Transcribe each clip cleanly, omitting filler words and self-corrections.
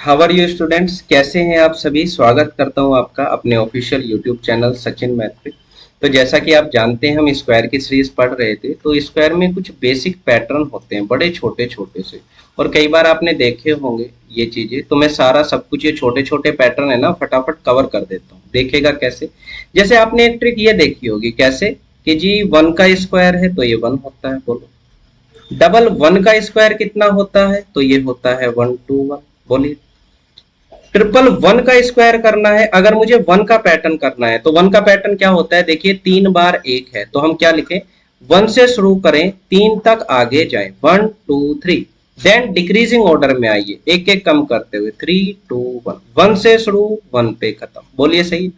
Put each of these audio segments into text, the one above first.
How are you students, कैसे हैं आप सभी। स्वागत करता हूं आपका अपने official YouTube channel Sachin math पे। तो जैसा कि आप जानते हैं हम स्क्वायर की सीरीज पढ़ रहे थे। तो स्क्वायर में कुछ बेसिक पैटर्न होते हैं बड़े छोटे छोटे से, और कई बार आपने देखे होंगे ये चीजें। तो मैं सारा सब कुछ ये छोटे छोटे पैटर्न है ना फटाफट कवर कर देता हूँ। देखिएगा कैसे। जैसे आपने एक ट्रिक ये देखी होगी, कैसे कि जी 1 का स्क्वायर है तो ये 1 होता है। बोलो डबल 1 का स्क्वायर कितना होता है, तो ये होता है 121। बोलिए ट्रिपल 1 का स्क्वायर करना है, अगर मुझे 1 का पैटर्न करना है तो 1 का पैटर्न क्या होता है। देखिए 3 बार 1 है तो हम क्या लिखें, 1 से शुरू करें 3 तक आगे जाएं, 1 2 3। देन डिक्रीजिंग ऑर्डर में आइए, एक एक कम करते हुए 3 2 1। 1 से शुरू 1 पे खत्म। बोलिए सही।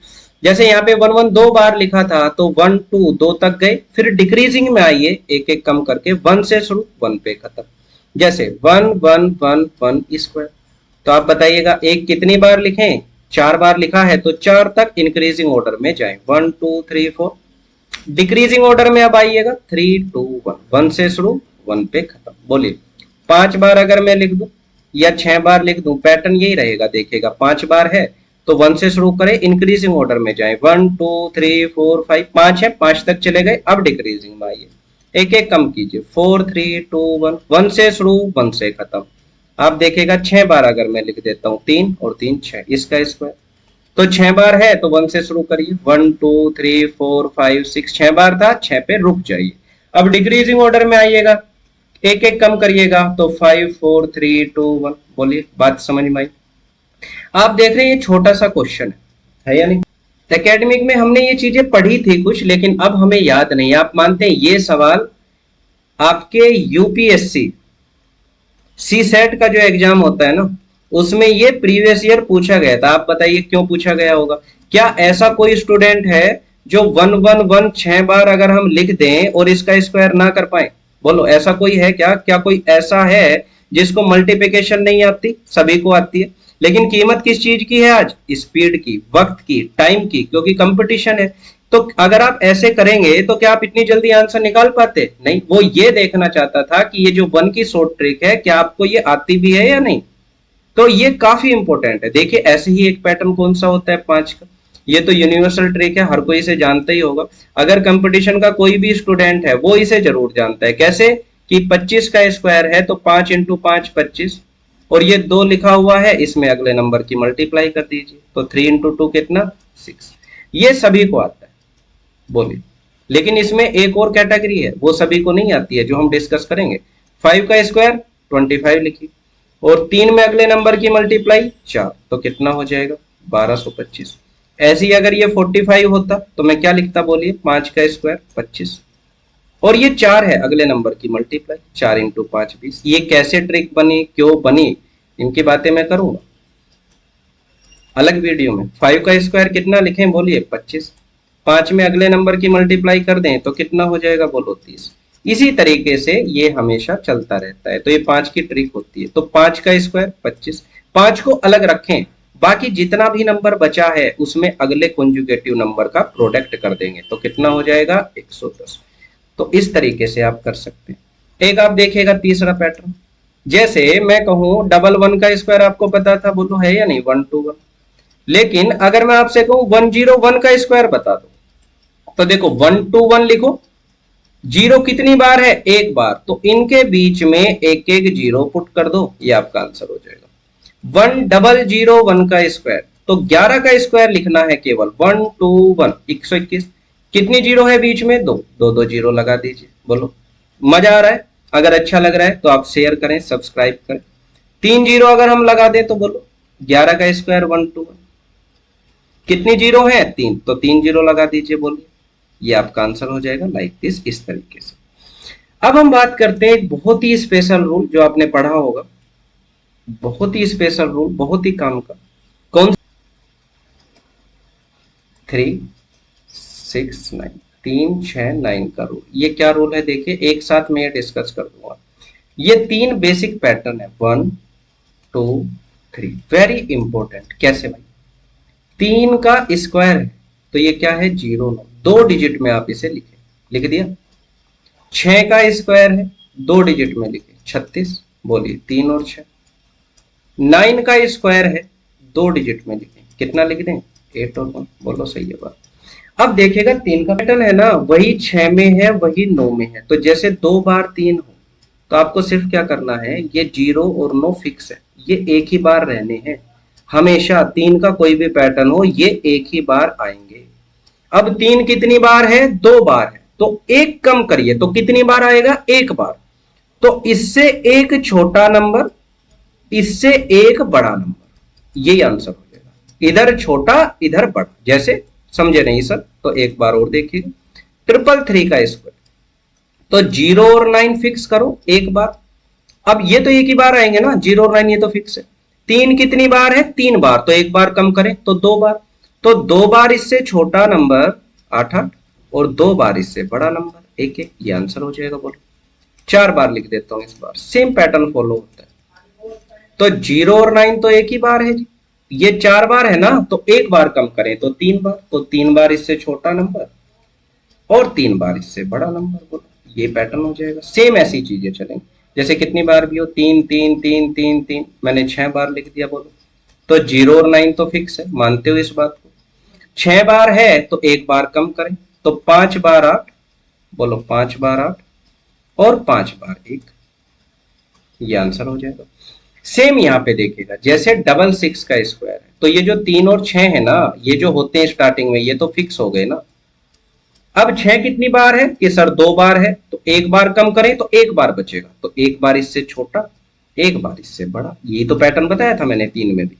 जैसे यहाँ पे 1 1 दो बार लिखा था तो 1 2 2 तक गए, फिर डिक्रीजिंग में आइए एक एक कम करके 1 से शुरू 1 पे खत्म। जैसे 1 1 1 1 स्क्वायर। तो आप बताइएगा एक कितनी बार लिखें, 4 बार लिखा है तो 4 तक इंक्रीजिंग ऑर्डर में जाएं, 1 2 3 4। डिक्रीजिंग ऑर्डर में अब आइएगा 3 2 1। 1 से शुरू 1 पे खत्म। बोलिए 5 बार अगर मैं लिख दूं या 6 बार लिख दूं, पैटर्न यही रहेगा। देखिएगा 5 बार है तो 1 से शुरू करें, इंक्रीजिंग ऑर्डर में जाएं, 1 2 3 4 5। 5 है, 5 तक चले गए, अब डिक्रीजिंग में आइए एक एक कम कीजिए, 4 3 2 1। 1 से शुरू 1 से खत्म। आप देखिएगा 6 बार अगर मैं लिख देता हूँ, 3 और 3 6, इसका स्क्वायर। तो 6 बार है तो 1 से शुरू करिए, 1 2 3 4 5 6। 6 बार था, 6 पे रुक जाइए। अब डिक्रीजिंग ऑर्डर में आइएगा, एक एक कम करिएगा तो 5 4 3 2 1। बोलिए बात समझ में आई। आप देख रहे हैं ये छोटा सा क्वेश्चन है या नहीं। एकेडमिक में हमने ये चीजें पढ़ी थी कुछ, लेकिन अब हमें याद नहीं। आप मानते हैं ये सवाल आपके यूपीएससी सी सेट का जो एग्जाम होता है ना, उसमें ये प्रीवियस ईयर पूछा गया था। आप बताइए क्यों पूछा गया होगा। क्या ऐसा कोई स्टूडेंट है जो 1 1 1 6 बार अगर हम लिख दें और इसका स्क्वायर ना कर पाए। बोलो ऐसा कोई है क्या। क्या कोई ऐसा है जिसको मल्टीप्लिकेशन नहीं आती। सभी को आती है, लेकिन कीमत किस चीज की है आज, स्पीड की, वक्त की, टाइम की, क्योंकि कंपटीशन है। तो अगर आप ऐसे करेंगे तो क्या आप इतनी जल्दी आंसर निकाल पाते नहीं। वो ये देखना चाहता था कि ये जो 1 की शॉर्ट ट्रिक है क्या आपको ये आती भी है या नहीं। तो ये काफी इंपॉर्टेंट है। देखिए ऐसे ही एक पैटर्न कौन सा होता है 5 का। ये तो यूनिवर्सल ट्रिक है, हर कोई इसे जानता ही होगा। अगर कंपटीशन का कोई भी स्टूडेंट है वो इसे जरूर जानता है। कैसे कि 25 का स्क्वायर है तो 5 इंटू 5 25, और ये 2 लिखा हुआ है, इसमें अगले नंबर की मल्टीप्लाई कर दीजिए तो 3 इंटू 2 कितना 6। ये सभी को आता है। बोलिए लेकिन इसमें एक और कैटेगरी है, वो सभी को नहीं आती है, जो हम डिस्कस करेंगे। 5 का स्क्वायर 25 लिखिए, और 3 में अगले नंबर की मल्टीप्लाई 4, तो कितना हो जाएगा 1225। ऐसे ही अगर ये 45 होता तो मैं क्या लिखता, बोलिए 5 का स्क्वायर 25, और ये 4 है अगले नंबर की मल्टीप्लाई, 4 इंटू 5 20। ये कैसे ट्रिक बनी, क्यों बनी, इनकी बातें मैं करूंगा अलग वीडियो में। 5 का स्क्वायर कितना लिखें, बोलिए 25। 5 में अगले नंबर की मल्टीप्लाई कर दें तो कितना हो जाएगा, बोलो 30। इसी तरीके से ये हमेशा चलता रहता है। तो ये 5 की ट्रिक होती है। तो 5 का स्क्वायर 25, 5 को अलग रखें, बाकी जितना भी नंबर बचा है उसमें अगले कंजुगेटिव नंबर का प्रोडक्ट कर देंगे तो कितना हो जाएगा 110। तो इस तरीके से आप कर सकते हैं। एक आप देखिएगा तीसरा पैटर्न, जैसे मैं कहूं डबल 1 का स्क्वायर आपको पता था, बोलो है या नहीं, 1 2 1। लेकिन अगर मैं आपसे कहूं 101 का स्क्वायर बता दो, तो देखो 1 2 1 लिखो, जीरो कितनी बार है, एक बार, तो इनके बीच में एक एक जीरो पुट कर दो, ये आपका आंसर हो जाएगा। 1001 का स्क्वायर, तो 11 का स्क्वायर लिखना है केवल, 121 121। कितनी जीरो है बीच में, दो दो दो जीरो लगा दीजिए। बोलो मजा आ रहा है। अगर अच्छा लग रहा है तो आप शेयर करें, सब्सक्राइब करें। 3 जीरो अगर हम लगा दें तो बोलो 11 का स्क्वायर 121। कितनी जीरो है, 3, तो 3 जीरो लगा दीजिए। बोलिए ये आपका आंसर हो जाएगा लाइक दिस, इस तरीके से। अब हम बात करते हैं एक बहुत ही स्पेशल रूल जो आपने पढ़ा होगा, बहुत ही स्पेशल रूल, बहुत ही काम का। कौन 3 6 9, 3 6 9 का रूल। ये क्या रूल है, देखिए एक साथ में ये डिस्कस कर दूंगा। ये 3 बेसिक पैटर्न है, 1 2 3, वेरी इंपॉर्टेंट। कैसे भाई, 3 का स्क्वायर है तो ये क्या है 0 9, 2 डिजिट में आप इसे लिखे, लिख दिया। 6 का स्क्वायर है 2 डिजिट में लिखे 36। बोलिए 3 और 6, 9 का स्क्वायर है, 2 डिजिट में लिखें, कितना लिख दें 8 और 1, बोलो सही है बात। अब देखिएगा 3 का पैटर्न है ना, वही 6 में है वही 9 में है, तो जैसे 2 बार 3 हो तो आपको सिर्फ क्या करना है, ये 0 और 9 फिक्स है, ये एक ही बार रहने हैं, हमेशा 3 का कोई भी पैटर्न हो ये एक ही बार आएंगे। अब 3 कितनी बार है, 2 बार है, तो एक कम करिए तो कितनी बार आएगा, एक बार, तो इससे एक छोटा नंबर, इससे एक बड़ा नंबर, यही आंसर हो जाएगा, इधर छोटा इधर बड़ा, जैसे समझे नहीं सर तो एक बार और देखिए, 333 का स्क्वायर, तो 0 और 9 फिक्स करो एक बार, अब ये तो एक ही बार आएंगे ना, 0 और 9 ये तो फिक्स है, 3 कितनी बार है, 3 बार, तो एक बार कम करें तो 2 बार, तो 2 बार इससे छोटा नंबर 8 8 और 2 बार इससे बड़ा नंबर 1 1, ये आंसर हो जाएगा। बोलो 4 बार लिख देता हूं, इस बार सेम पैटर्न फॉलो होता है, तो 0 और 9 तो एक ही बार है जी, ये 4 बार है ना, तो एक बार कम करें तो 3 बार, तो 3 बार इससे छोटा नंबर और 3 बार इससे बड़ा नंबर, बोलो ये पैटर्न हो जाएगा। सेम ऐसी चीजें चलेंगी, जैसे कितनी बार भी हो, 3 3 3 3 3, मैंने 6 बार लिख दिया, बोलो तो 0 और 9 तो फिक्स है, मानते हो इस बात को, 6 बार है तो एक बार कम करें, तो 5 बार 8, बोलो 5 बार 8 और 5 बार 1, ये आंसर हो जाएगा। सेम यहाँ पे देखिएगा, जैसे 666 का स्क्वायर है, तो ये जो 3 और 6 है ना, ये जो होते हैं स्टार्टिंग में ये तो फिक्स हो गए ना। अब 6 कितनी बार है कि सर 2 बार है, तो एक बार कम करें तो एक बार बचेगा, तो एक बार इससे छोटा एक बार इससे बड़ा, यही तो पैटर्न बताया था मैंने 3 में भी।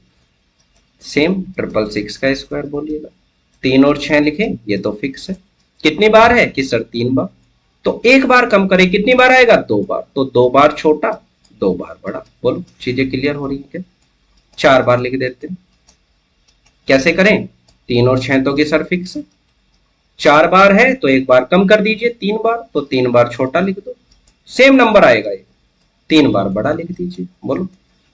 सेम 666 का स्क्वायर बोलिएगा, 3 और 6 लिखे ये तो फिक्स है, कितनी बार है कि सर 3 बार, तो एक बार कम करें कितनी बार आएगा, 2 बार, तो 2 बार छोटा 2 बार बड़ा, बोलो चीजें क्लियर हो रही है क्या। 4 बार लिख देते हैं, कैसे करें, 3 और 6 तो कि सर फिक्स है, 4 बार है तो एक बार कम कर दीजिए 3 बार, तो 3 बार छोटा लिख दो, सेम नंबर आएगा ये, 3 बार बड़ा लिख दीजिए, बोलो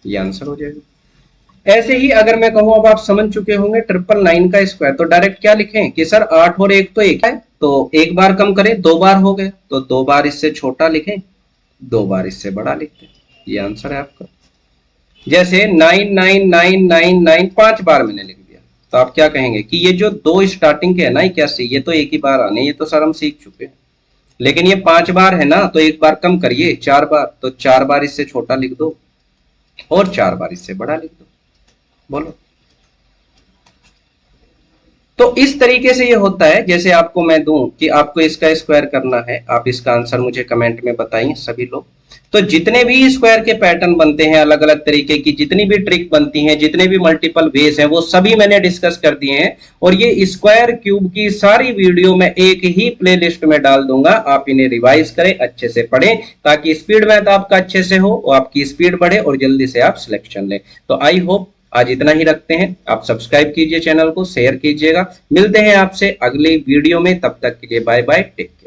ये आंसर हो जाएगा। ऐसे ही अगर मैं कहूं, अब आप समझ चुके होंगे 999 का स्क्वायर, तो डायरेक्ट क्या लिखें कि सर 8 और 1 तो एक है, तो एक बार कम करें 2 बार हो गए, तो 2 बार इससे छोटा लिखें 2 बार इससे बड़ा लिखते हैं, ये आंसर है आपका। जैसे 99999 5 बार मैंने लिख दिया, तो आप क्या कहेंगे कि ये जो 2 स्टार्टिंग के है ना 81, ये तो एक ही बार आने, ये तो सर हम सीख चुके हैं, लेकिन ये 5 बार है ना, तो एक बार कम करिए 4 बार, तो 4 बार इससे छोटा लिख दो और 4 बार इससे बड़ा लिख दो, बोलो। तो इस तरीके से ये होता है, जैसे आपको मैं दूं कि आपको इसका स्क्वायर करना है, आप इसका आंसर मुझे कमेंट में बताइए सभी लोग। तो जितने भी स्क्वायर के पैटर्न बनते हैं, अलग अलग तरीके की जितनी भी ट्रिक बनती हैं, जितने भी मल्टीपल वेज हैं, वो सभी मैंने डिस्कस कर दिए हैं, और ये स्क्वायर क्यूब की सारी वीडियो मैं एक ही प्लेलिस्ट में डाल दूंगा, आप इन्हें रिवाइज करें, अच्छे से पढ़ें, ताकि स्पीड मैथ आपका अच्छे से हो और आपकी स्पीड बढ़े और जल्दी से आप सिलेक्शन लें। तो आई होप आज इतना ही रखते हैं, आप सब्सक्राइब कीजिए चैनल को, शेयर कीजिएगा, मिलते हैं आपसे अगली वीडियो में, तब तक के लिए बाय बाय, टेक केयर।